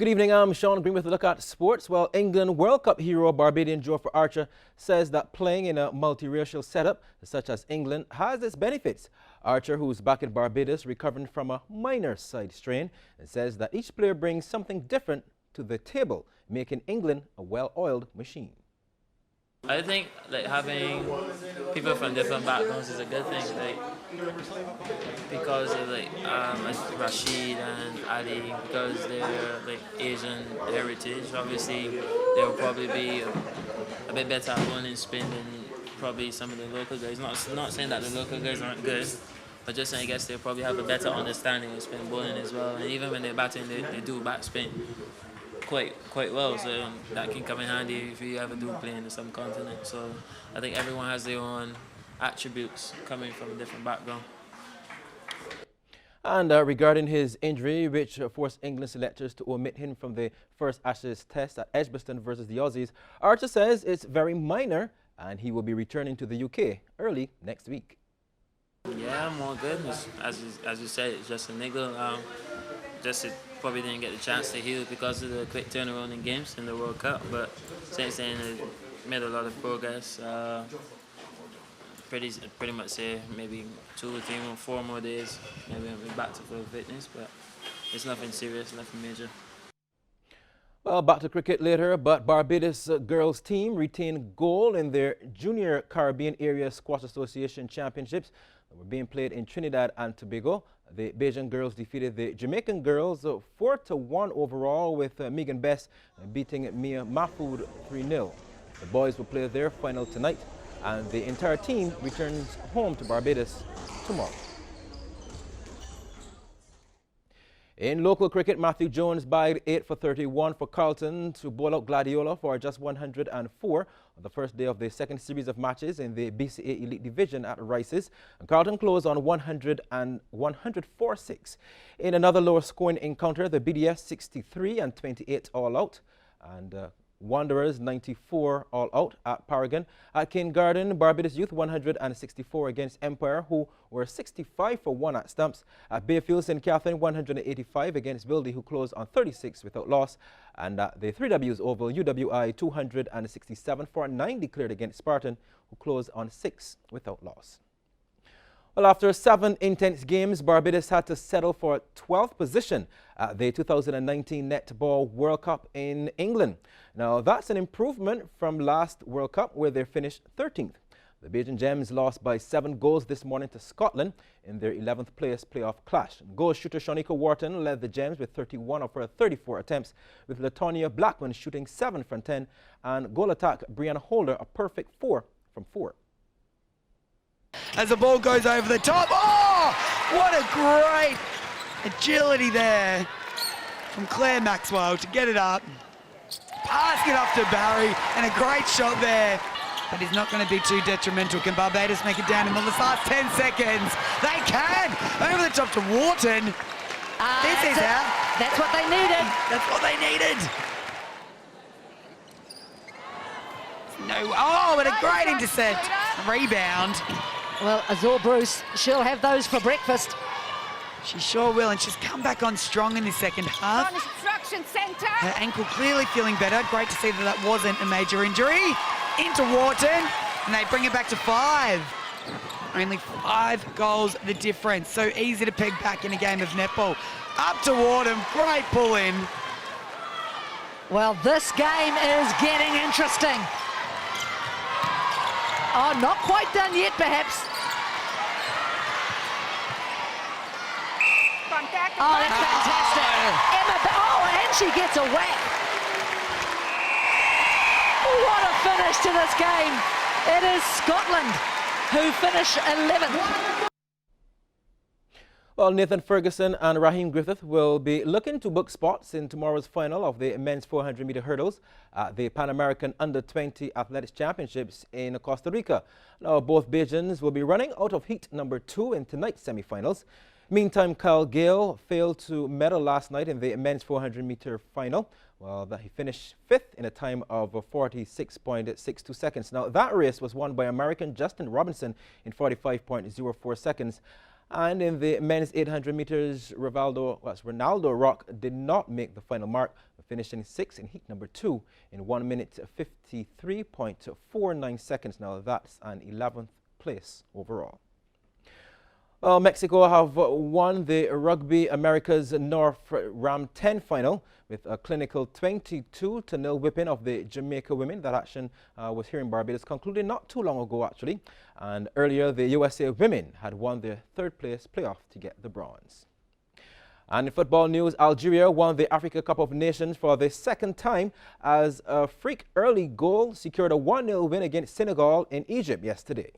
Good evening, I'm Sean Green with a look at sports. Well, England World Cup hero Barbadian Geoffrey Archer says that playing in a multiracial setup such as England has its benefits. Archer, who's back in Barbados recovering from a minor side strain, says that each player brings something different to the table, making England a well-oiled machine. I think having people from different backgrounds is a good thing, because of Rashid and Ali, because they're Asian heritage. Obviously, they'll probably be a bit better at bowling spin than probably some of the local guys. Not saying that the local guys aren't good, but just saying I guess they'll probably have a better understanding of spin bowling as well. And even when they're batting, they do back spin quite well, so that can come in handy if you ever do play in the subcontinent. So I think everyone has their own attributes coming from a different background. And regarding his injury, which forced England selectors to omit him from the first Ashes test at Edgbaston versus the Aussies, Archer says it's very minor and he will be returning to the UK early next week. Yeah, more good. As you said, it's just a niggle. It probably didn't get the chance to heal because of the quick turnaround in games in the World Cup, but since then it made a lot of progress. Pretty much say maybe 2 or 3 or 4 more days, maybe I'll be back to full fitness, but it's nothing serious, nothing major. Well, back to cricket later, but Barbados girls team retained gold in their Junior Caribbean Area Squash Association Championships that were being played in Trinidad and Tobago. The Bajan girls defeated the Jamaican girls 4-1 overall, with Megan Best beating Mia Mahfood 3-0. The boys will play their final tonight, and the entire team returns home to Barbados tomorrow. In local cricket, Matthew Jones bagged 8 for 31 for Carlton to bowl out Gladiola for just 104 on the first day of the second series of matches in the BCA Elite Division at Rice's. And Carlton closed on 104-6. In another lower scoring encounter, the BDS 63 and 28 all out, and Wanderers 94 all out at Paragon. At Cane Garden, Barbados Youth 164 against Empire, who were 65 for 1 at stumps. At Bayfield, St. Catherine 185 against Wildy, who closed on 36 without loss. And at the 3Ws Oval, UWI 267 for 9 declared against Spartan, who closed on 6 without loss. Well, after 7 intense games, Barbados had to settle for 12th position at the 2019 Netball World Cup in England. Now, that's an improvement from last World Cup, where they finished 13th. The Bajan Gems lost by 7 goals this morning to Scotland in their 11th place playoff clash. Goal shooter Shanika Wharton led the Gems with 31 of her 34 attempts, with Latonia Blackman shooting 7 from 10, and goal attack Brianna Holder a perfect 4 from 4. As the ball goes over the top. Oh, what a great agility there from Claire Maxwell to get it up, pass it off to Barry, and a great shot there. But it's not going to be too detrimental. Can Barbados make it down in the last 10 seconds? They can! Over the top to Wharton. This is out. That's what they needed. That's what they needed. No, oh, but a great intercept. Rebound. Well, Azor Bruce, she'll have those for breakfast. She sure will, and she's come back on strong in the second half. Instruction centre. Her ankle clearly feeling better. Great to see that that wasn't a major injury. Into Wharton, and they bring it back to 5. Only 5 goals the difference. So easy to peg back in a game of netball. Up to Wharton, great pull in. Well, this game is getting interesting. Oh, not quite done yet, perhaps. Contact. Oh, that's fantastic. Emma, and she gets a whack. What a finish to this game. It is Scotland who finish 11th. Well, Nathan Ferguson and Raheem Griffith will be looking to book spots in tomorrow's final of the men's 400-meter hurdles at the Pan American Under-20 Athletics Championships in Costa Rica. Now, both Bajans will be running out of heat number 2 in tonight's semifinals. Meantime, Kyle Gale failed to medal last night in the men's 400-meter final. Well, he finished 5th in a time of 46.62 seconds. Now, that race was won by American Justin Robinson in 45.04 seconds. And in the men's 800 meters, Ronaldo Rock did not make the final mark, finishing sixth in heat number 2 in 1 minute 53.49 seconds. Now that's an 11th place overall. Well, Mexico have won the Rugby Americas North Ram 10 final with a clinical 22-0 whipping of the Jamaica women. That action was here in Barbados, concluded not too long ago actually. And earlier, the USA women had won their third place playoff to get the bronze. And in football news, Algeria won the Africa Cup of Nations for the second time as a freak early goal secured a 1-0 win against Senegal in Egypt yesterday.